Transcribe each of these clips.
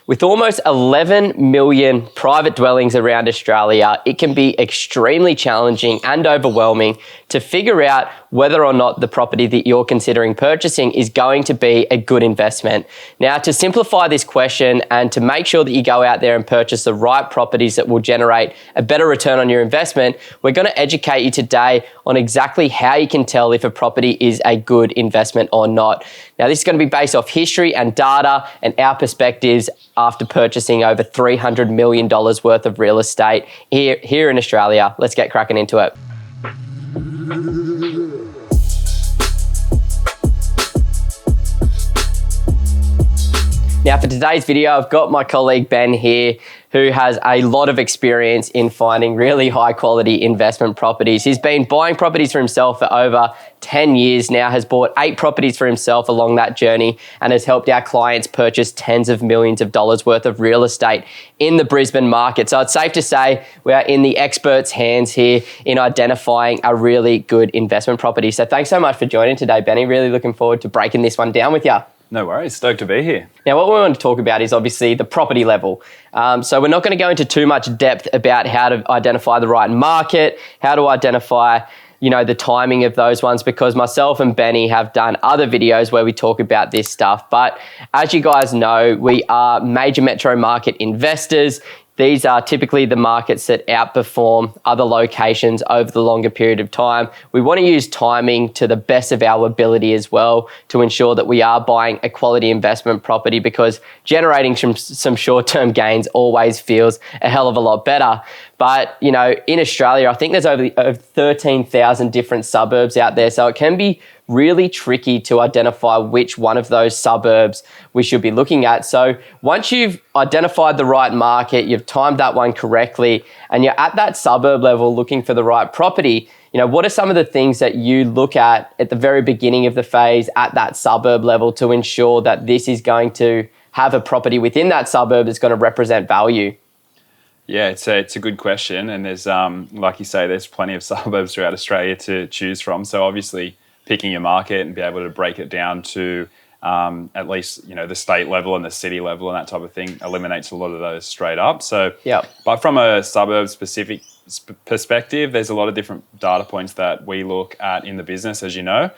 With almost 11 million private dwellings around Australia, it can be extremely challenging and overwhelming to figure out whether or not the property that you're considering purchasing is going to be a good investment. Now, to simplify this question and to make sure that you go out there and purchase the right properties that will generate a better return on your investment, we're going to educate you today on exactly how you can tell if a property is a good investment or not. Now, this is going to be based off history and data and our perspectives after purchasing over $300 million worth of real estate here in Australia. Let's get cracking into it. Now, for today's video, I've got my colleague Ben here, who has a lot of experience in finding really high quality investment properties. He's been buying properties for himself for over 10 years now, has bought 8 properties for himself along that journey, and has helped our clients purchase tens of millions of dollars worth of real estate in the Brisbane market. So it's safe to say we are in the experts' hands here in identifying a really good investment property. So thanks so much for joining today, Benny. Really looking forward to breaking this one down with you. No worries, stoked to be here. Now, what we want to talk about is obviously the property level. So we're not going to go into too much depth about how to identify the right market, how to identify, the timing of those ones, because myself and Benny have done other videos where we talk about this stuff. But as you guys know, we are major metro market investors. These are typically the markets that outperform other locations over the longer period of time. We want to use timing to the best of our ability as well to ensure that we are buying a quality investment property, because generating some short-term gains always feels a hell of a lot better. But, in Australia, I think there's over 13,000 different suburbs out there. So it can be really tricky to identify which one of those suburbs we should be looking at. So once you've identified the right market, you've timed that one correctly, and you're at that suburb level looking for the right property, what are some of the things that you look at the very beginning of the phase at that suburb level to ensure that this is going to have a property within that suburb that's going to represent value? Yeah, it's a good question, and there's like you say, there's plenty of suburbs throughout Australia to choose from. So obviously, picking your market and be able to break it down to at least the state level and the city level and that type of thing eliminates a lot of those straight up. So, yeah. But from a suburb specific perspective, there's a lot of different data points that we look at in the business, as you know.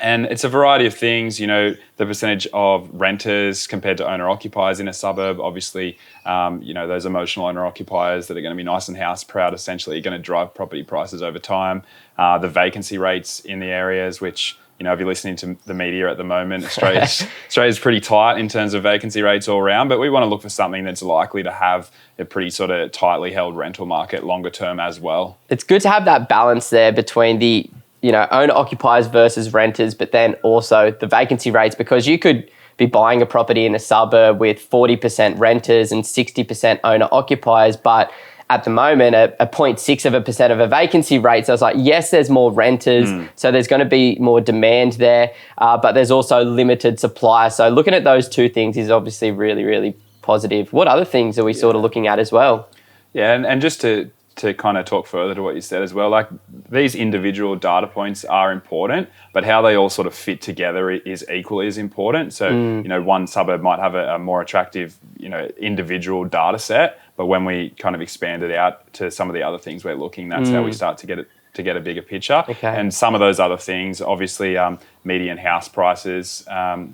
And it's a variety of things, the percentage of renters compared to owner-occupiers in a suburb. Obviously, those emotional owner-occupiers that are going to be nice and house proud, essentially, are going to drive property prices over time. The vacancy rates in the areas, which, if you're listening to the media at the moment, Australia's pretty tight in terms of vacancy rates all around. But we want to look for something that's likely to have a pretty sort of tightly held rental market longer term as well. It's good to have that balance there between the owner-occupiers versus renters, but then also the vacancy rates, because you could be buying a property in a suburb with 40% renters and 60% owner-occupiers, but at the moment, a 0.6% of a vacancy rate. So it's like, yes, there's more renters, so there's going to be more demand there, but there's also limited supply. So looking at those two things is obviously really, really positive. What other things are we sort of looking at as well? Yeah, and just to kind of talk further to what you said as well, like these individual data points are important, but how they all sort of fit together is equally as important. So, one suburb might have a more attractive, individual data set, but when we kind of expand it out to some of the other things we're looking, that's how we start to get a bigger picture. Okay. And some of those other things, obviously, median house prices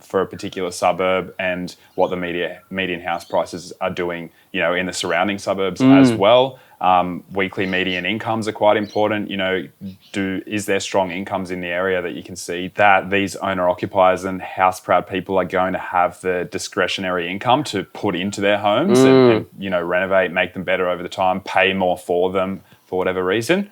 for a particular suburb and what the median house prices are doing, in the surrounding suburbs as well. Weekly median incomes are quite important. Is there strong incomes in the area that you can see that these owner-occupiers and house-proud people are going to have the discretionary income to put into their homes and renovate, make them better over the time, pay more for them for whatever reason.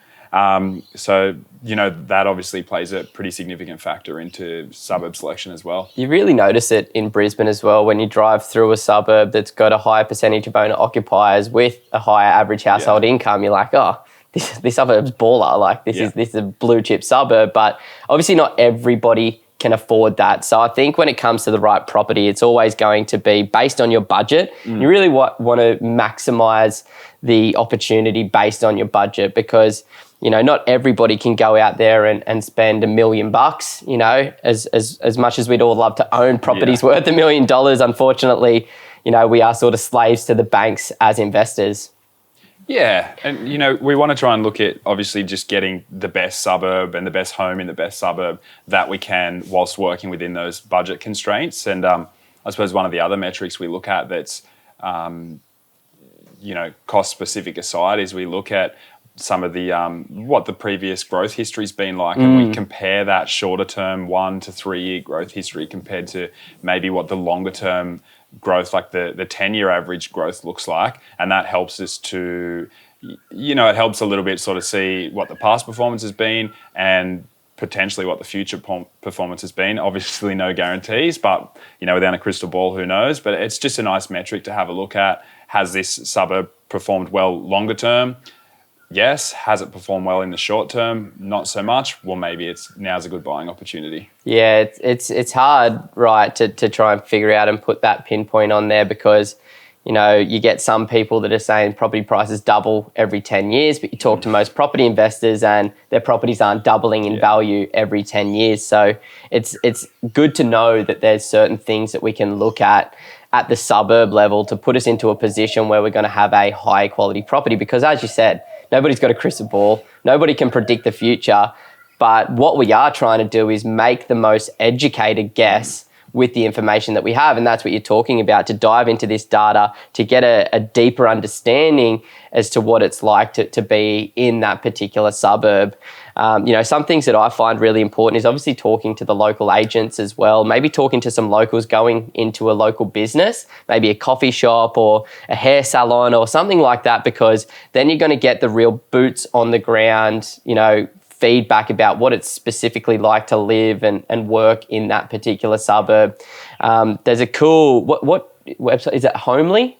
So, that obviously plays a pretty significant factor into suburb selection as well. You really notice it in Brisbane as well when you drive through a suburb that's got a higher percentage of owner-occupiers with a higher average household income. You're like, oh, this suburb's baller. Like, this is a blue-chip suburb. But obviously not everybody can afford that. So I think when it comes to the right property, it's always going to be based on your budget. You really want to maximise the opportunity based on your budget, because not everybody can go out there and spend $1 million, as much as we'd all love to own properties worth $1 million. Unfortunately, we are sort of slaves to the banks as investors. Yeah, and we want to try and look at obviously just getting the best suburb and the best home in the best suburb that we can whilst working within those budget constraints. And I suppose one of the other metrics we look at that's cost specific aside is we look at some of the what the previous growth history's been like, and we compare that shorter term 1 to 3 year growth history compared to maybe what the longer term growth, like the 10-year average growth looks like, and that helps us to, it helps a little bit sort of see what the past performance has been and potentially what the future performance has been. Obviously no guarantees, but without a crystal ball, who knows? But it's just a nice metric to have a look at. Has this suburb performed well longer term? Yes. Has it performed well in the short term? Not so much. Well, maybe now's a good buying opportunity. Yeah, it's hard, right, to try and figure out and put that pinpoint on there because, you get some people that are saying property prices double every 10 years, but you talk to most property investors and their properties aren't doubling in value every 10 years. So it's good to know that there's certain things that we can look at the suburb level to put us into a position where we're going to have a high quality property because, as you said, nobody's got a crystal ball. Nobody can predict the future. But what we are trying to do is make the most educated guess with the information that we have. And that's what you're talking about, to dive into this data, to get a deeper understanding as to what it's like to be in that particular suburb. Some things that I find really important is obviously talking to the local agents as well, maybe talking to some locals going into a local business, maybe a coffee shop or a hair salon or something like that, because then you're going to get the real boots on the ground, feedback about what it's specifically like to live and work in that particular suburb. There's a cool, what website, is it Homely?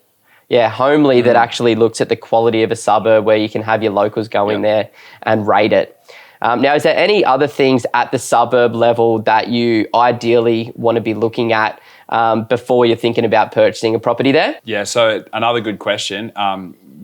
Yeah, Homely that actually looks at the quality of a suburb where you can have your locals go in there and rate it. Now, is there any other things at the suburb level that you ideally want to be looking at before you're thinking about purchasing a property there? Yeah, so another good question.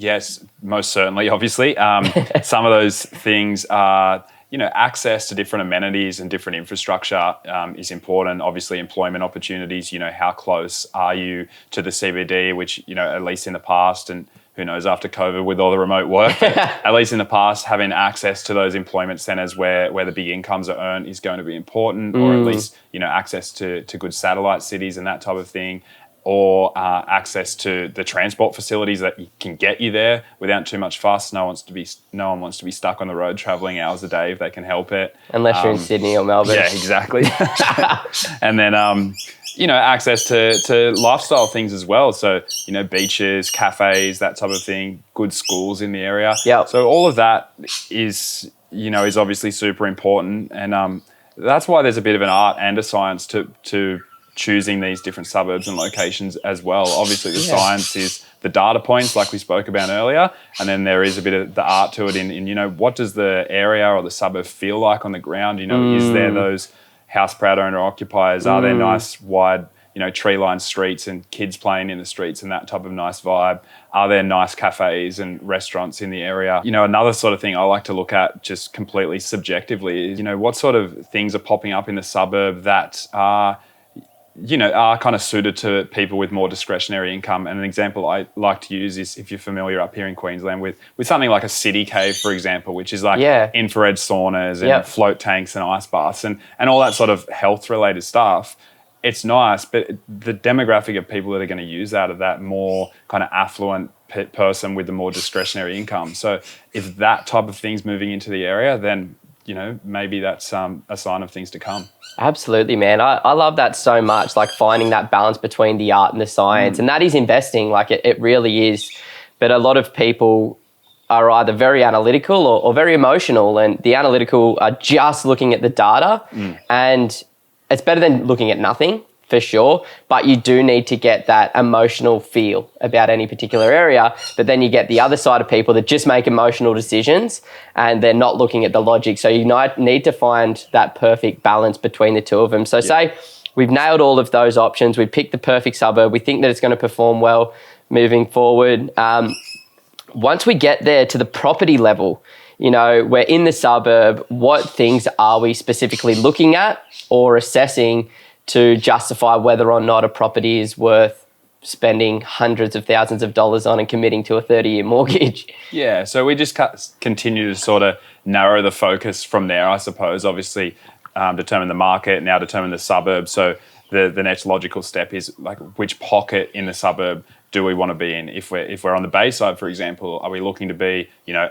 Yes, most certainly, obviously. Some of those things are, access to different amenities and different infrastructure is important. Obviously, employment opportunities, how close are you to the CBD, which, at least in the past, and who knows after COVID with all the remote work, at least in the past, having access to those employment centres where the big incomes are earned is going to be important, or at least, access to good satellite cities and that type of thing, or access to the transport facilities that can get you there without too much fuss. No one wants to be stuck on the road travelling hours a day if they can help it. Unless you're in Sydney or Melbourne. Yeah, exactly. And then, access to lifestyle things as well. So, beaches, cafes, that type of thing, good schools in the area. Yeah. So all of that is obviously super important. And that's why there's a bit of an art and a science to choosing these different suburbs and locations as well. Obviously, the science is the data points, like we spoke about earlier, and then there is a bit of the art to it in what does the area or the suburb feel like on the ground? Is there those house proud owner occupiers? Are there nice wide tree-lined streets and kids playing in the streets and that type of nice vibe? Are there nice cafes and restaurants in the area? Another sort of thing I like to look at just completely subjectively is, what sort of things are popping up in the suburb that are kind of suited to people with more discretionary income. And an example I like to use is, if you're familiar up here in Queensland with something like a city cave, for example, which is like infrared saunas and float tanks and ice baths and all that sort of health-related stuff. It's nice, but the demographic of people that are going to use that more kind of affluent person with the more discretionary income. So if that type of thing's moving into the area, then maybe that's a sign of things to come. Absolutely, man. I love that so much, like finding that balance between the art and the science. And that is investing, like it really is. But a lot of people are either very analytical or very emotional, and the analytical are just looking at the data. And it's better than looking at nothing, for sure, but you do need to get that emotional feel about any particular area. But then you get the other side of people that just make emotional decisions and they're not looking at the logic. So you need to find that perfect balance between the two of them. So say we've nailed all of those options, we picked the perfect suburb, we think that it's going to perform well moving forward. Once we get there to the property level, we're in the suburb, what things are we specifically looking at or assessing to justify whether or not a property is worth spending hundreds of thousands of dollars on and committing to a 30-year mortgage. Yeah, so we just continue to sort of narrow the focus from there, I suppose. Obviously, determine the market, now determine the suburb. So the next logical step is like, which pocket in the suburb do we want to be in? If we're on the Bayside, for example, are we looking to be,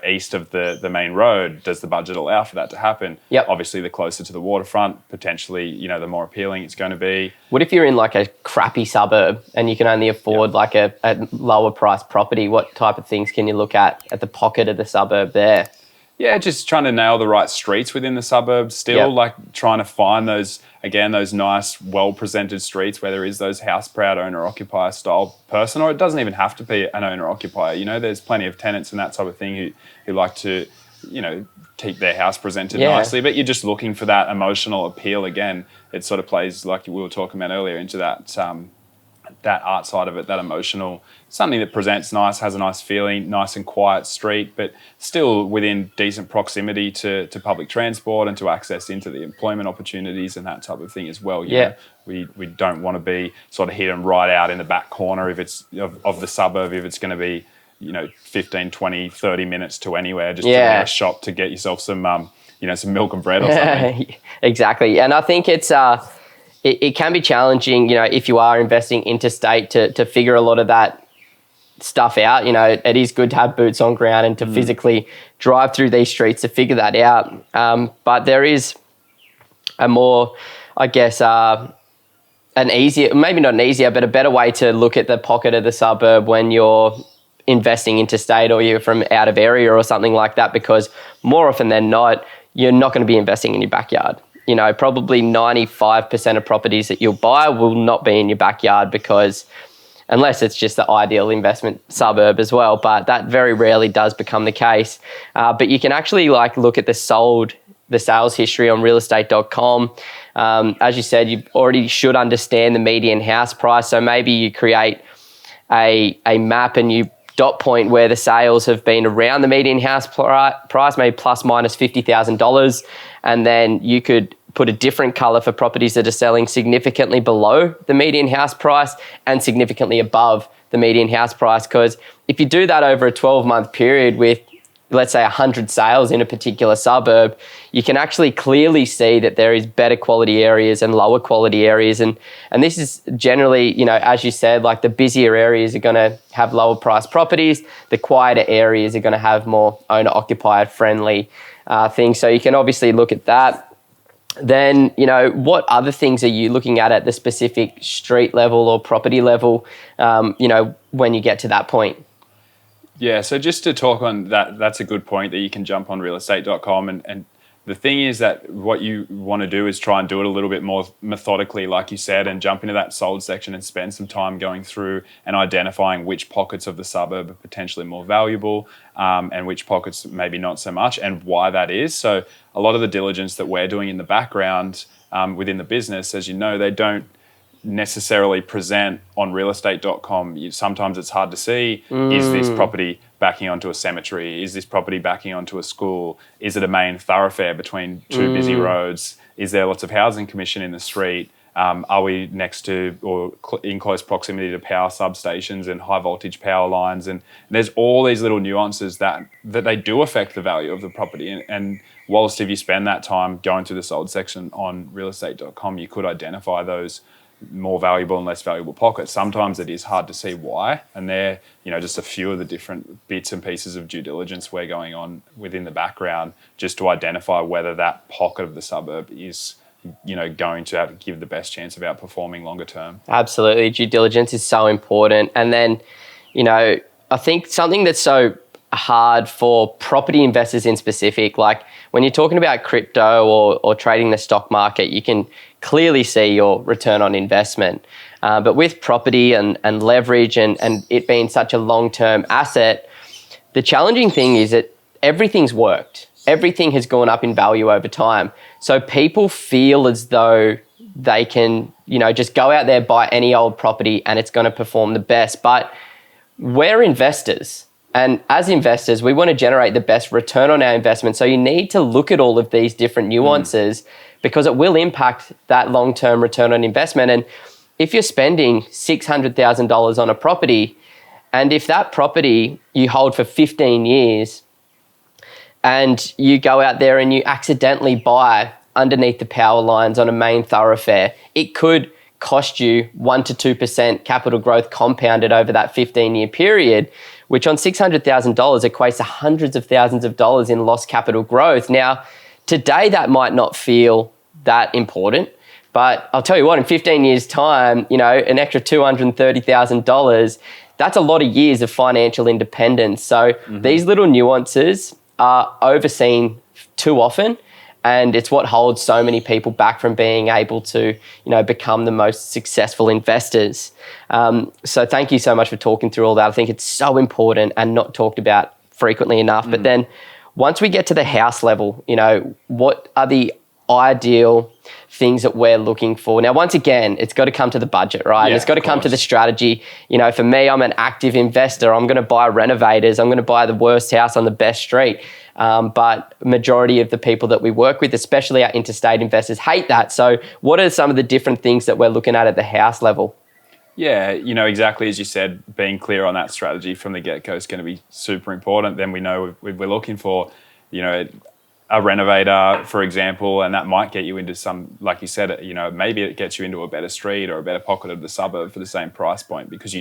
east of the main road? Does the budget allow for that to happen? Yep. Obviously, the closer to the waterfront, potentially, the more appealing it's going to be. What if you're in like a crappy suburb and you can only afford like a lower priced property? What type of things can you look at the pocket of the suburb there? Yeah, just trying to nail the right streets within the suburbs still, like trying to find those nice, well-presented streets where there is those house-proud owner-occupier style person, or it doesn't even have to be an owner-occupier. There's plenty of tenants and that type of thing who like to, keep their house presented nicely, but you're just looking for that emotional appeal again. It sort of plays, like we were talking about earlier, into that art side of it, that emotional, something that presents nice, has a nice feeling, nice and quiet street, but still within decent proximity to public transport and to access into the employment opportunities and that type of thing as well. We don't want to be sort of hidden right out in the back corner if it's of the suburb, if it's going to be 15, 20, 30 minutes to anywhere, just to near a shop to get yourself some some milk and bread or something. Exactly. And I think it's it can be challenging, if you are investing interstate to figure a lot of that stuff out. It is good to have boots on ground and to physically drive through these streets to figure that out. But there is a more, I guess, an easier, maybe not an easier, but a better way to look at the pocket of the suburb when you're investing interstate or you're from out of area or something like that, because more often than not, you're not going to be investing in your backyard. Probably 95% of properties that you'll buy will not be in your backyard, because unless it's just the ideal investment suburb as well, but that very rarely does become the case. But you can actually look at the sales history on realestate.com. As you said, you already should understand the median house price. So maybe you create a map and you dot point where the sales have been around the median house price, maybe plus minus $50,000. And then you could put a different color for properties that are selling significantly below the median house price and significantly above the median house price. Because if you do that over a 12-month period with, let's say, 100 sales in a particular suburb, you can actually clearly see that there is better quality areas and lower quality areas. And this is generally, as you said, like the busier areas are going to have lower priced properties. The quieter areas are going to have more owner-occupier friendly things. So you can obviously look at that. Then, what other things are you looking at the specific street level or property level, when you get to that point? Yeah, so just to talk on that, that's a good point that you can jump on realestate.com. And the thing is that what you want to do is try and do it a little bit more methodically, like you said, and jump into that sold section and spend some time going through and identifying which pockets of the suburb are potentially more valuable and which pockets maybe not so much, and why that is. So a lot of the diligence that we're doing in the background within the business, as you know, they don't necessarily present on realestate.com. Sometimes it's hard to see, is this property backing onto a cemetery? Is this property backing onto a school? Is it a main thoroughfare between two busy roads? Is there lots of housing commission in the street? Are we next to or in close proximity to power substations and high voltage power lines? And there's all these little nuances that they do affect the value of the property. And whilst if you spend that time going through the sold section on realestate.com, you could identify those more valuable and less valuable pockets. Sometimes it is hard to see why, and they're just a few of the different bits and pieces of due diligence we're going on within the background just to identify whether that pocket of the suburb is going to give the best chance of outperforming longer term. Absolutely, due diligence is so important. And then I think something that's so hard for property investors in specific, like when you're talking about crypto or trading the stock market, you can clearly see your return on investment. But with property and leverage and it being such a long-term asset, the challenging thing is that everything's worked. Everything has gone up in value over time. So people feel as though they can, just go out there, buy any old property and it's going to perform the best. But we're investors. And as investors, we want to generate the best return on our investment. So you need to look at all of these different nuances because it will impact that long-term return on investment. And if you're spending $600,000 on a property, and if that property you hold for 15 years and you go out there and you accidentally buy underneath the power lines on a main thoroughfare, it could cost you 1% to 2% capital growth compounded over that 15-year period, which on $600,000 equates to hundreds of thousands of dollars in lost capital growth. Now, today that might not feel that important, but I'll tell you what, in 15 years' time, an extra $230,000, that's a lot of years of financial independence. So these little nuances are overseen too often, and it's what holds so many people back from being able to, become the most successful investors. So thank you so much for talking through all that. I think it's so important and not talked about frequently enough. But then once we get to the house level, what are the ideal things that we're looking for? Now, once again, it's got to come to the budget, right? Yeah, It's got to come to the strategy. For me, I'm an active investor. I'm going to buy renovators. I'm going to buy the worst house on the best street. But majority of the people that we work with, especially our interstate investors, hate that. So what are some of the different things that we're looking at the house level? Yeah, exactly as you said, being clear on that strategy from the get-go is going to be super important. Then we know we're looking for, a renovator, for example, and that might get you into some, like you said, maybe it gets you into a better street or a better pocket of the suburb for the same price point, because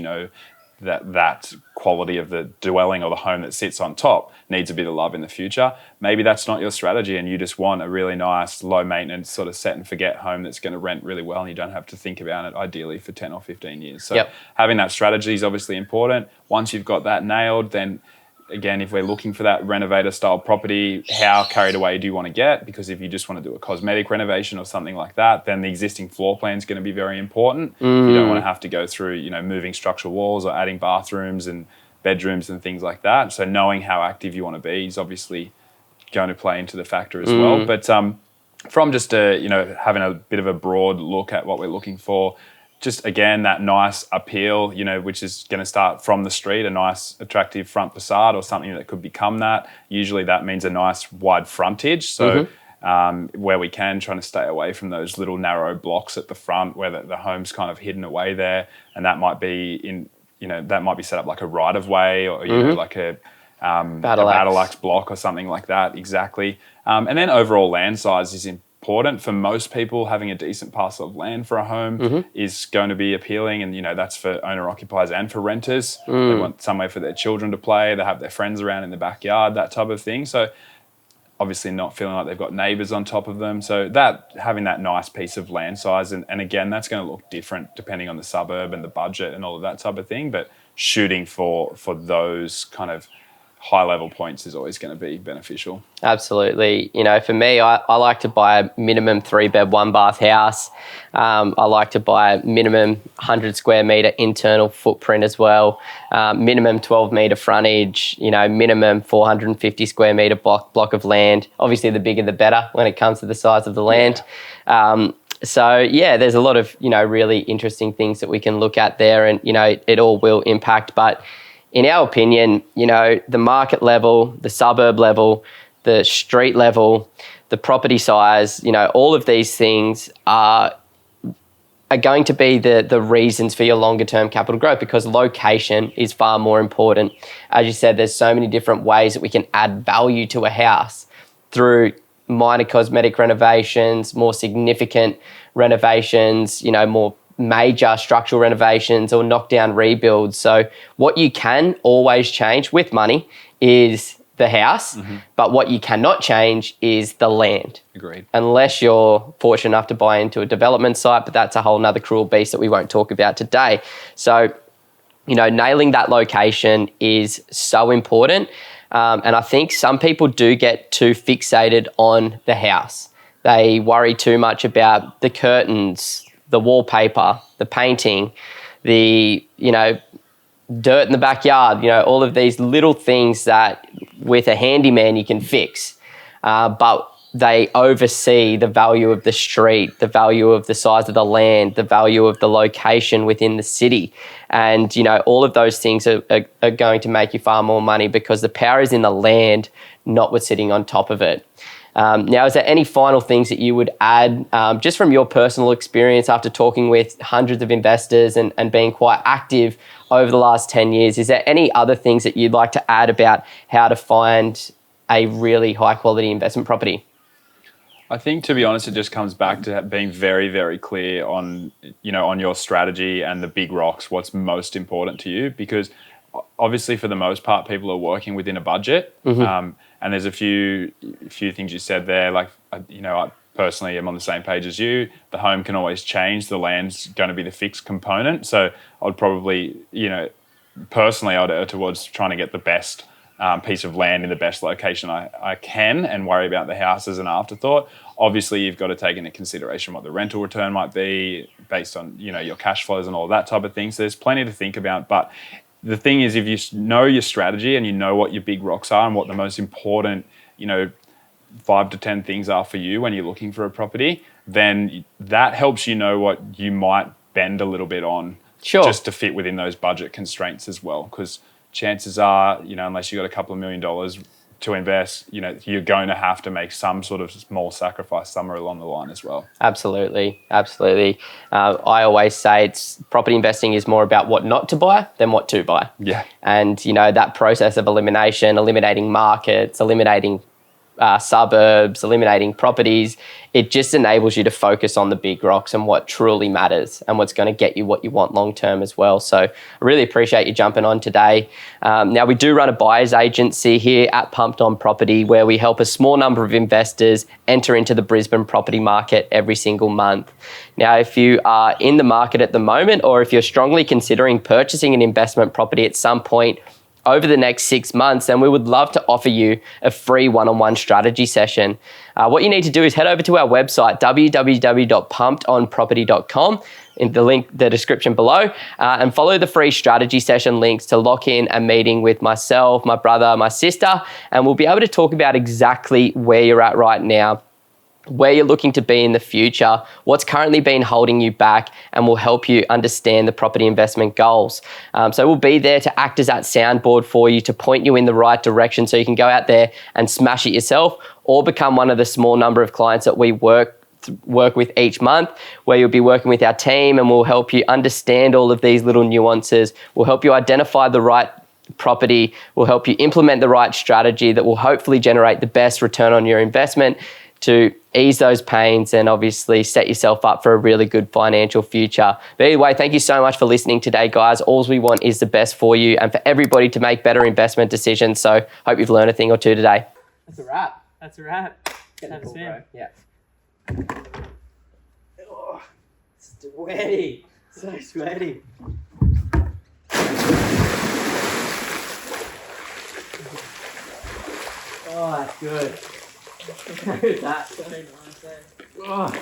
that quality of the dwelling or the home that sits on top needs a bit of love in the future. Maybe that's not your strategy and you just want a really nice, low maintenance sort of set and forget home that's going to rent really well, and you don't have to think about it ideally for 10 or 15 years. So having that strategy is obviously important. Once you've got that nailed, then again, if we're looking for that renovator style property, how carried away do you want to get? Because if you just want to do a cosmetic renovation or something like that, then the existing floor plan is going to be very important. You don't want to have to go through, moving structural walls or adding bathrooms and bedrooms and things like that. So knowing how active you want to be is obviously going to play into the factor as well. But from just having a bit of a broad look at what we're looking for, just again, that nice appeal, which is going to start from the street, a nice attractive front facade or something that could become that. Usually that means a nice wide frontage. So where we can, trying to stay away from those little narrow blocks at the front where the home's kind of hidden away there. And that might be that might be set up like a right of way or, like a battle axe block or something like that. Exactly. And then overall land size is important. For most people, having a decent parcel of land for a home is going to be appealing, and that's for owner-occupiers and for renters. They want somewhere for their children to play, they have their friends around in the backyard, that type of thing. So obviously not feeling like they've got neighbours on top of them. So that having that nice piece of land size, and again, that's going to look different depending on the suburb and the budget and all of that type of thing, but shooting for those kind of high-level points is always going to be beneficial. Absolutely. For me, I like to buy a minimum 3-bed, 1-bath house. I like to buy a minimum 100 square metre internal footprint as well, minimum 12-metre frontage, minimum 450 square metre block of land. Obviously, the bigger the better when it comes to the size of the land. So, there's a lot of, really interesting things that we can look at there, and, it all will impact. But in our opinion, the market level, the suburb level, the street level, the property size, all of these things are going to be the reasons for your longer term capital growth, because location is far more important. As you said, there's so many different ways that we can add value to a house through minor cosmetic renovations, more significant renovations, more major structural renovations or knockdown rebuilds. So what you can always change with money is the house, but what you cannot change is the land. Agreed. Unless you're fortunate enough to buy into a development site, but that's a whole nother cruel beast that we won't talk about today. So, nailing that location is so important. And I think some people do get too fixated on the house. They worry too much about the curtains, the wallpaper, the painting, the, dirt in the backyard, all of these little things that with a handyman you can fix. But they oversee the value of the street, the value of the size of the land, the value of the location within the city. And, all of those things are going to make you far more money because the power is in the land, not what's sitting on top of it. Now, is there any final things that you would add, just from your personal experience after talking with hundreds of investors and being quite active over the last 10 years? Is there any other things that you'd like to add about how to find a really high quality investment property? I think, to be honest, it just comes back to being very, very clear on, on your strategy and the big rocks, what's most important to you, because obviously for the most part, people are working within a budget. And there's a few things you said there, like, I personally am on the same page as you. The home can always change. The land's going to be the fixed component. So I'd probably, personally, I'd err towards trying to get the best piece of land in the best location I can, and worry about the house as an afterthought. Obviously, you've got to take into consideration what the rental return might be based on, your cash flows and all that type of thing. So there's plenty to think about. But the thing is, if you know your strategy and you know what your big rocks are and what the most important, 5 to 10 things are for you when you're looking for a property, then that helps you know what you might bend a little bit on, just to fit within those budget constraints as well. Because chances are, unless you've got a couple of $1 million to invest, you're going to have to make some sort of small sacrifice somewhere along the line as well. Absolutely. I always say property investing is more about what not to buy than what to buy. Yeah. And, that process of eliminating markets, eliminating suburbs, eliminating properties, it just enables you to focus on the big rocks and what truly matters and what's going to get you what you want long term as well. So I really appreciate you jumping on today. Now, we do run a buyer's agency here at Pumped On Property, where we help a small number of investors enter into the Brisbane property market every single month. Now, if you are in the market at the moment, or if you're strongly considering purchasing an investment property at some point over the next 6 months, then we would love to offer you a free one-on-one strategy session. What you need to do is head over to our website, www.pumpedonproperty.com, in the description below, and follow the free strategy session links to lock in a meeting with myself, my brother, my sister, and we'll be able to talk about exactly where you're at right now, where you're looking to be in the future, what's currently been holding you back, and we'll help you understand the property investment goals. So we'll be there to act as that soundboard for you, to point you in the right direction so you can go out there and smash it yourself, or become one of the small number of clients that we work with each month, where you'll be working with our team, and we'll help you understand all of these little nuances. We'll help you identify the right property. We'll help you implement the right strategy that will hopefully generate the best return on your investment, to ease those pains and obviously set yourself up for a really good financial future. But anyway, thank you so much for listening today, guys. All we want is the best for you and for everybody to make better investment decisions. So hope you've learned a thing or two today. That's a wrap. Getting cool, bro. Yeah. Oh, sweaty. So sweaty. Oh, that's good. Look at that. So nice, eh? Oh.